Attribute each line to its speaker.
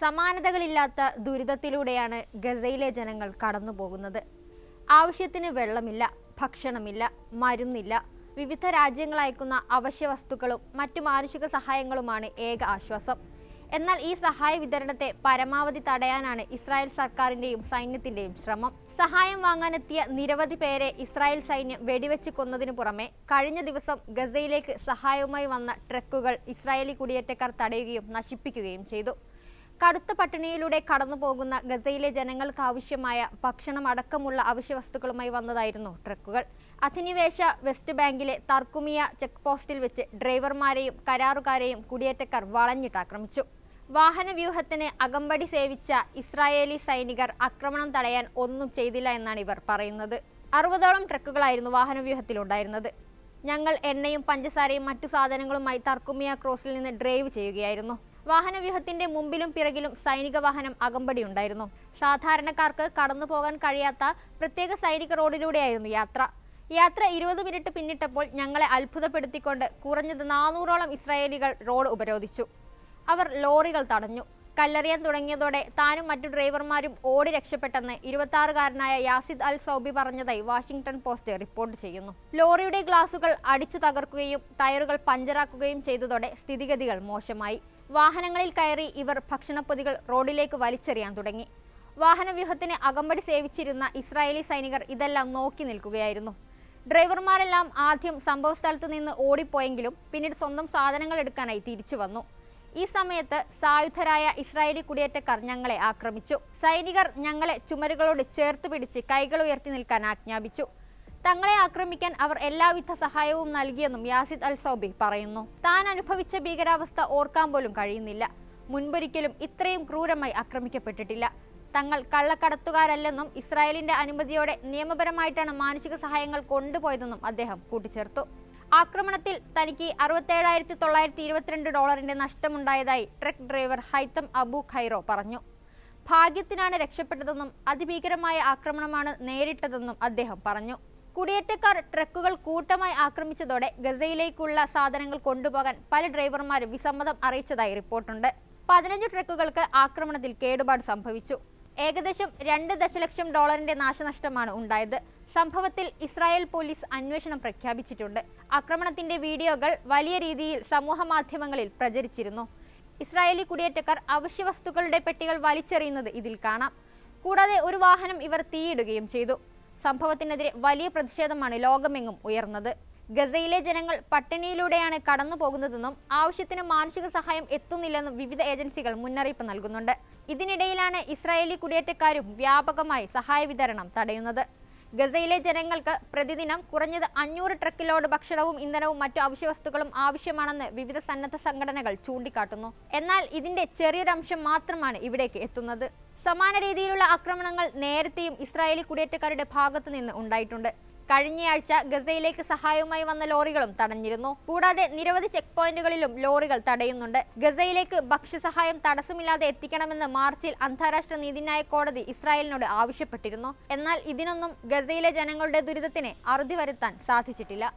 Speaker 1: സമാനതകളില്ലാത്ത ദുരിതത്തിലൂടെയാണ് ഗസയിലെ ജനങ്ങൾ കടന്നുപോകുന്നത്. ആവശ്യത്തിന് വെള്ളമില്ല, ഭക്ഷണമില്ല, മരുന്നില്ല. വിവിധ രാജ്യങ്ങൾ അയക്കുന്ന അവശ്യ വസ്തുക്കളും മറ്റു മാനുഷിക സഹായങ്ങളുമാണ് ഏക ആശ്വാസം. എന്നാൽ ഈ സഹായ വിതരണത്തെ പരമാവധി തടയാനാണ് ഇസ്രായേൽ സർക്കാരിന്റെയും സൈന്യത്തിന്റെയും ശ്രമം. സഹായം വാങ്ങാനെത്തിയ നിരവധി പേരെ ഇസ്രായേൽ സൈന്യം വെടിവെച്ച് കൊന്നതിനു പുറമെ കഴിഞ്ഞ ദിവസം ഗസയിലേക്ക് സഹായവുമായി വന്ന ട്രക്കുകൾ ഇസ്രായേലി കുടിയേറ്റക്കാർ തടയുകയും നശിപ്പിക്കുകയും ചെയ്തു. കടുത്ത പട്ടിണിയിലൂടെ കടന്നുപോകുന്ന ഗസയിലെ ജനങ്ങൾക്ക് ആവശ്യമായ ഭക്ഷണം അടക്കമുള്ള അവശ്യവസ്തുക്കളുമായി വന്നതായിരുന്നു ട്രക്കുകൾ. അധിനിവേശ വെസ്റ്റ് ബാങ്കിലെ തർക്കുമിയ ചെക്ക് പോസ്റ്റിൽ വെച്ച് ഡ്രൈവർമാരെയും കരാറുകാരെയും കുടിയേറ്റക്കാർ വളഞ്ഞിട്ടാക്രമിച്ചു. വാഹനവ്യൂഹത്തിന് അകമ്പടി സേവിച്ച ഇസ്രായേലി സൈനികർ ആക്രമണം തടയാൻ ഒന്നും ചെയ്തില്ല എന്നാണ് ഇവർ പറയുന്നത്. 60ഓളം ട്രക്കുകളായിരുന്നു വാഹനവ്യൂഹത്തിലുണ്ടായിരുന്നത്. ഞങ്ങൾ എണ്ണയും പഞ്ചസാരയും മറ്റു സാധനങ്ങളുമായി തർക്കുമിയ ക്രോസിൽ നിന്ന് ഡ്രൈവ് ചെയ്യുകയായിരുന്നു. വാഹനവ്യൂഹത്തിന്റെ മുമ്പിലും പിറകിലും സൈനിക വാഹനം അകമ്പടി ഉണ്ടായിരുന്നു. സാധാരണക്കാർക്ക് കടന്നുപോകാൻ കഴിയാത്ത പ്രത്യേക സൈനിക റോഡിലൂടെയായിരുന്നു യാത്ര. 20 മിനിറ്റ് പിന്നിട്ടപ്പോൾ ഞങ്ങളെ അത്ഭുതപ്പെടുത്തിക്കൊണ്ട് കുറഞ്ഞത് 400ഓളം ഇസ്രായേലികൾ റോഡ് ഉപരോധിച്ചു. അവർ ലോറികൾ തടഞ്ഞു. കല്ലെറിയാൻ തുടങ്ങിയതോടെ താനും മറ്റു ഡ്രൈവർമാരും ഓടി രക്ഷപ്പെട്ടെന്ന് 26-കാരനായ യാസിദ് അൽ സൗബി പറഞ്ഞതായി വാഷിംഗ്ടൺ പോസ്റ്റ് റിപ്പോർട്ട് ചെയ്യുന്നു. ലോറിയുടെ ഗ്ലാസുകൾ അടിച്ചു തകർക്കുകയും ടയറുകൾ പഞ്ചറാക്കുകയും ചെയ്തതോടെ സ്ഥിതിഗതികൾ മോശമായി. വാഹനങ്ങളിൽ കയറി ഇവർ ഭക്ഷണപ്പൊതികൾ റോഡിലേക്ക് വലിച്ചെറിയാൻ തുടങ്ങി. വാഹനവ്യൂഹത്തിന് അകമ്പടി സേവിച്ചിരുന്ന ഇസ്രായേലി സൈനികർ ഇതെല്ലാം നോക്കി നിൽക്കുകയായിരുന്നു. ഡ്രൈവർമാരെല്ലാം ആദ്യം സംഭവസ്ഥലത്ത് നിന്ന് ഓടിപ്പോയെങ്കിലും പിന്നീട് സ്വന്തം സാധനങ്ങൾ എടുക്കാനായി തിരിച്ചു വന്നു. ഈ സമയത്ത് സായുധരായ ഇസ്രായേലി കുടിയേറ്റക്കാർ ഞങ്ങളെ ആക്രമിച്ചു. സൈനികർ ഞങ്ങളെ ചുമരുകളോട് ചേർത്ത് പിടിച്ച് കൈകൾ ഉയർത്തി നിൽക്കാൻ ആജ്ഞാപിച്ചു. തങ്ങളെ ആക്രമിക്കാൻ അവർ എല്ലാവിധ സഹായവും നൽകിയെന്നും യാസിദ് അൽ സൗബി പറയുന്നു. താൻ അനുഭവിച്ച ഭീകരാവസ്ഥ ഓർക്കാൻ പോലും കഴിയുന്നില്ല. മുൻപൊരിക്കലും ഇത്രയും ക്രൂരമായി ആക്രമിക്കപ്പെട്ടിട്ടില്ല. തങ്ങൾ കള്ളക്കടത്തുകാരല്ലെന്നും ഇസ്രായേലിന്റെ അനുമതിയോടെ നിയമപരമായിട്ടാണ് മാനുഷിക സഹായങ്ങൾ കൊണ്ടുപോയതെന്നും അദ്ദേഹം കൂട്ടിച്ചേർത്തു. ആക്രമണത്തിൽ തനിക്ക് $67,922 നഷ്ടമുണ്ടായതായി truck driver Haitham Abu Cairo പറഞ്ഞു. ഭാഗ്യത്തിനാണ് രക്ഷപ്പെട്ടതെന്നും അതിഭീകരമായ ആക്രമണമാണ് നേരിട്ടതെന്നും അദ്ദേഹം പറഞ്ഞു. കുടിയേറ്റക്കാർ ട്രക്കുകൾ കൂട്ടമായി ആക്രമിച്ചതോടെ ഗസയിലേക്കുള്ള സാധനങ്ങൾ കൊണ്ടുപോകാൻ പല ഡ്രൈവർമാരും വിസമ്മതം അറിയിച്ചതായി റിപ്പോർട്ടുണ്ട്. 15 ട്രക്കുകൾക്ക് ആക്രമണത്തിൽ കേടുപാട് സംഭവിച്ചു. ഏകദേശം $2 ദശലക്ഷം നാശനഷ്ടമാണ് ഉണ്ടായത്. സംഭവത്തിൽ ഇസ്രായേൽ പോലീസ് അന്വേഷണം പ്രഖ്യാപിച്ചിട്ടുണ്ട്. ആക്രമണത്തിന്റെ വീഡിയോകൾ വലിയ രീതിയിൽ സമൂഹ മാധ്യമങ്ങളിൽ പ്രചരിച്ചിരുന്നു. ഇസ്രായേലി കുടിയേറ്റക്കാർ അവശ്യവസ്തുക്കളുടെ പെട്ടികൾ വലിച്ചെറിയുന്നത് ഇതിൽ കാണാം. കൂടാതെ ഒരു വാഹനം ഇവർ തീയിടുകയും ചെയ്തു. സംഭവത്തിനെതിരെ വലിയ പ്രതിഷേധമാണ് ലോകമെങ്ങും ഉയർന്നത്. ഗസയിലെ ജനങ്ങൾ പട്ടിണിയിലൂടെയാണ് കടന്നു പോകുന്നതെന്നും ആവശ്യത്തിന് മാനുഷിക സഹായം എത്തുന്നില്ലെന്നും വിവിധ ഏജൻസികൾ മുന്നറിയിപ്പ് നൽകുന്നുണ്ട്. ഇതിനിടയിലാണ് ഇസ്രായേലി കുടിയേറ്റക്കാരും വ്യാപകമായി സഹായ വിതരണം തടയുന്നത്. ഗസയിലെ ജനങ്ങൾക്ക് പ്രതിദിനം കുറഞ്ഞത് 500 ട്രക്കിലോട് ഭക്ഷണവും ഇന്ധനവും മറ്റു അവശ്യവസ്തുക്കളും ആവശ്യമാണെന്ന് വിവിധ സന്നദ്ധ സംഘടനകൾ ചൂണ്ടിക്കാട്ടുന്നു. എന്നാൽ ഇതിന്റെ ചെറിയൊരംശം മാത്രമാണ് ഇവിടേക്ക് എത്തുന്നത്. സമാന രീതിയിലുള്ള ആക്രമണങ്ങൾ നേരത്തെയും ഇസ്രായേലി കുടിയേറ്റക്കാരുടെ ഭാഗത്തു നിന്ന് ഉണ്ടായിട്ടുണ്ട്. കഴിഞ്ഞയാഴ്ച ഗസയിലേക്ക് സഹായവുമായി വന്ന ലോറികളും തടഞ്ഞിരുന്നു. കൂടാതെ നിരവധി ചെക്ക് പോയിന്റുകളിലും ലോറികൾ തടയുന്നുണ്ട്. ഗസയിലേക്ക് ഭക്ഷ്യസഹായം തടസ്സമില്ലാതെ എത്തിക്കണമെന്ന് മാർച്ചിൽ അന്താരാഷ്ട്ര നീതിന്യായ കോടതി ഇസ്രായേലിനോട് ആവശ്യപ്പെട്ടിരുന്നു. എന്നാൽ ഇതിനൊന്നും ഗസയിലെ ജനങ്ങളുടെ ദുരിതത്തിന് അറുതി വരുത്താൻ സാധിച്ചിട്ടില്ല.